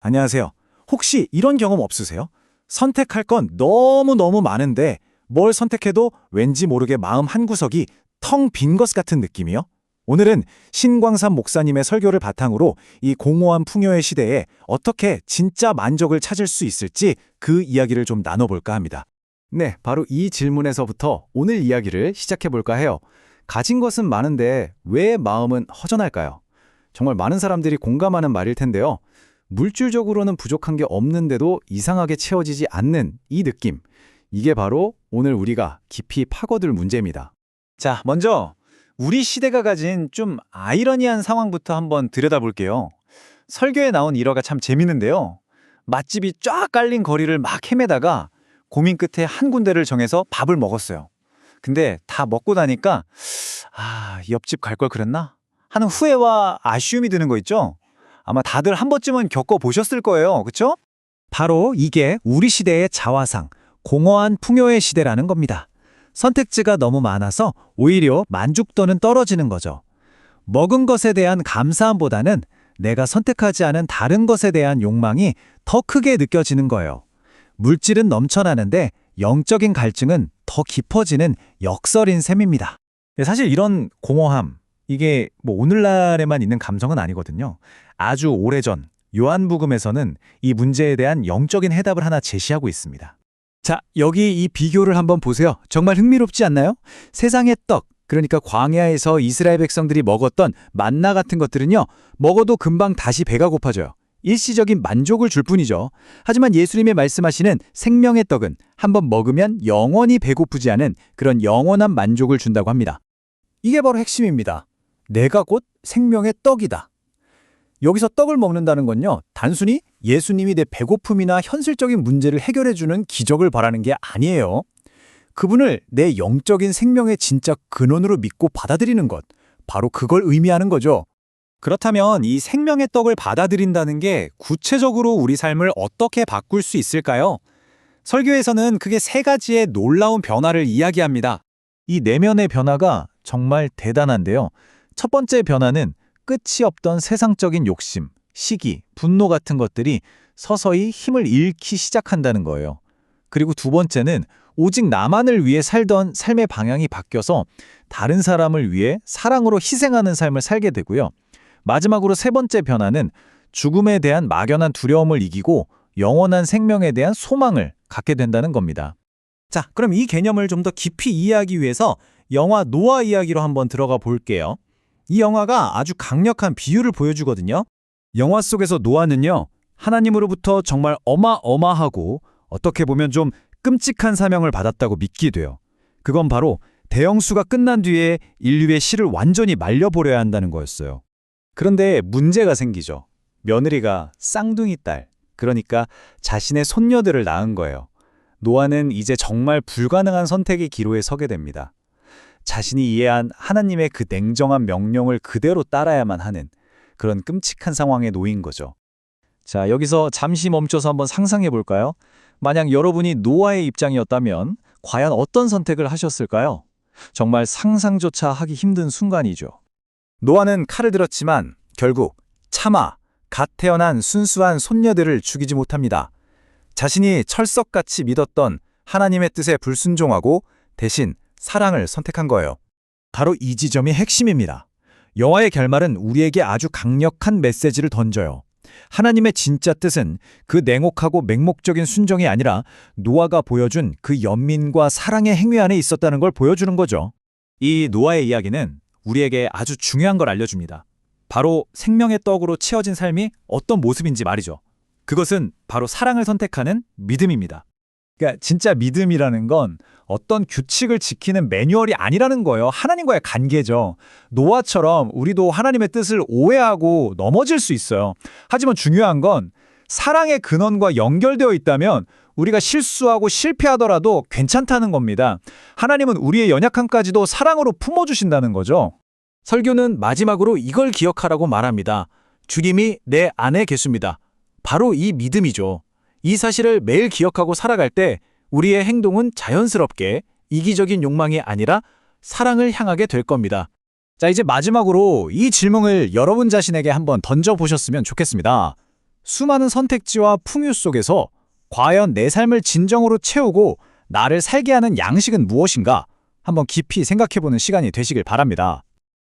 안녕하세요. 혹시 이런 경험 없으세요? 선택할 건 너무너무 많은데 뭘 선택해도 왠지 모르게 마음 한구석이 텅 빈 것 같은 느낌이요? 오늘은 신광삼 목사님의 설교를 바탕으로 이 공허한 풍요의 시대에 어떻게 진짜 만족을 찾을 수 있을지 그 이야기를 좀 나눠볼까 합니다. 네, 바로 이 질문에서부터 오늘 이야기를 시작해볼까 해요. 가진 것은 많은데 왜 마음은 허전할까요? 정말 많은 사람들이 공감하는 말일 텐데요. 물질적으로는 부족한 게 없는데도 이상하게 채워지지 않는 이 느낌. 이게 바로 오늘 우리가 깊이 파고들 문제입니다. 자, 먼저 우리 시대가 가진 좀 아이러니한 상황부터 한번 들여다볼게요. 설교에 나온 일화가 참 재밌는데요. 맛집이 쫙 깔린 거리를 막 헤매다가 고민 끝에 한 군데를 정해서 밥을 먹었어요. 근데 다 먹고 나니까 옆집 갈 걸 그랬나? 하는 후회와 아쉬움이 드는 거 있죠? 아마 다들 한 번쯤은 겪어보셨을 거예요. 그쵸? 바로 이게 우리 시대의 자화상, 공허한 풍요의 시대라는 겁니다. 선택지가 너무 많아서 오히려 만족도는 떨어지는 거죠. 먹은 것에 대한 감사함보다는 내가 선택하지 않은 다른 것에 대한 욕망이 더 크게 느껴지는 거예요. 물질은 넘쳐나는데 영적인 갈증은 더 깊어지는 역설인 셈입니다. 사실 이런 공허함, 이게 오늘날에만 있는 감성은 아니거든요. 아주 오래전 요한복음에서는 이 문제에 대한 영적인 해답을 하나 제시하고 있습니다. 자, 여기 이 비교를 한번 보세요. 정말 흥미롭지 않나요? 세상의 떡, 그러니까 광야에서 이스라엘 백성들이 먹었던 만나 같은 것들은요, 먹어도 금방 다시 배가 고파져요. 일시적인 만족을 줄 뿐이죠. 하지만 예수님이 말씀하시는 생명의 떡은 한번 먹으면 영원히 배고프지 않은 그런 영원한 만족을 준다고 합니다. 이게 바로 핵심입니다. 내가 곧 생명의 떡이다. 여기서 떡을 먹는다는 건요, 단순히 예수님이 내 배고픔이나 현실적인 문제를 해결해주는 기적을 바라는 게 아니에요. 그분을 내 영적인 생명의 진짜 근원으로 믿고 받아들이는 것, 바로 그걸 의미하는 거죠. 그렇다면 이 생명의 떡을 받아들인다는 게 구체적으로 우리 삶을 어떻게 바꿀 수 있을까요? 설교에서는 크게 세 가지의 놀라운 변화를 이야기합니다. 이 내면의 변화가 정말 대단한데요. 첫 번째 변화는 끝이 없던 세상적인 욕심, 시기, 분노 같은 것들이 서서히 힘을 잃기 시작한다는 거예요. 그리고 두 번째는 오직 나만을 위해 살던 삶의 방향이 바뀌어서 다른 사람을 위해 사랑으로 희생하는 삶을 살게 되고요. 마지막으로 세 번째 변화는 죽음에 대한 막연한 두려움을 이기고 영원한 생명에 대한 소망을 갖게 된다는 겁니다. 자, 그럼 이 개념을 좀 더 깊이 이해하기 위해서 영화 노아 이야기로 한번 들어가 볼게요. 이 영화가 아주 강력한 비유를 보여주거든요. 영화 속에서 노아는요, 하나님으로부터 정말 어마어마하고 어떻게 보면 좀 끔찍한 사명을 받았다고 믿게 돼요. 그건 바로 대형수가 끝난 뒤에 인류의 씨를 완전히 말려버려야 한다는 거였어요. 그런데 문제가 생기죠. 며느리가 쌍둥이 딸, 그러니까 자신의 손녀들을 낳은 거예요. 노아는 이제 정말 불가능한 선택의 기로에 서게 됩니다. 자신이 이해한 하나님의 그 냉정한 명령을 그대로 따라야만 하는 그런 끔찍한 상황에 놓인 거죠. 자, 여기서 잠시 멈춰서 한번 상상해 볼까요? 만약 여러분이 노아의 입장이었다면 과연 어떤 선택을 하셨을까요? 정말 상상조차 하기 힘든 순간이죠. 노아는 칼을 들었지만 결국 차마 갓 태어난 순수한 손녀들을 죽이지 못합니다. 자신이 철석같이 믿었던 하나님의 뜻에 불순종하고 대신 사랑을 선택한 거예요. 바로 이 지점이 핵심입니다. 영화의 결말은 우리에게 아주 강력한 메시지를 던져요. 하나님의 진짜 뜻은 그 냉혹하고 맹목적인 순종이 아니라 노아가 보여준 그 연민과 사랑의 행위 안에 있었다는 걸 보여주는 거죠. 이 노아의 이야기는 우리에게 아주 중요한 걸 알려줍니다. 바로 생명의 떡으로 채워진 삶이 어떤 모습인지 말이죠. 그것은 바로 사랑을 선택하는 믿음입니다. 그러니까 진짜 믿음이라는 건 어떤 규칙을 지키는 매뉴얼이 아니라는 거예요. 하나님과의 관계죠. 노아처럼 우리도 하나님의 뜻을 오해하고 넘어질 수 있어요. 하지만 중요한 건 사랑의 근원과 연결되어 있다면 우리가 실수하고 실패하더라도 괜찮다는 겁니다. 하나님은 우리의 연약함까지도 사랑으로 품어주신다는 거죠. 설교는 마지막으로 이걸 기억하라고 말합니다. 주님이 내 안에 계십니다. 바로 이 믿음이죠. 이 사실을 매일 기억하고 살아갈 때 우리의 행동은 자연스럽게 이기적인 욕망이 아니라 사랑을 향하게 될 겁니다. 자, 이제 마지막으로 이 질문을 여러분 자신에게 한번 던져보셨으면 좋겠습니다. 수많은 선택지와 풍요 속에서 과연 내 삶을 진정으로 채우고 나를 살게 하는 양식은 무엇인가? 한번 깊이 생각해보는 시간이 되시길 바랍니다.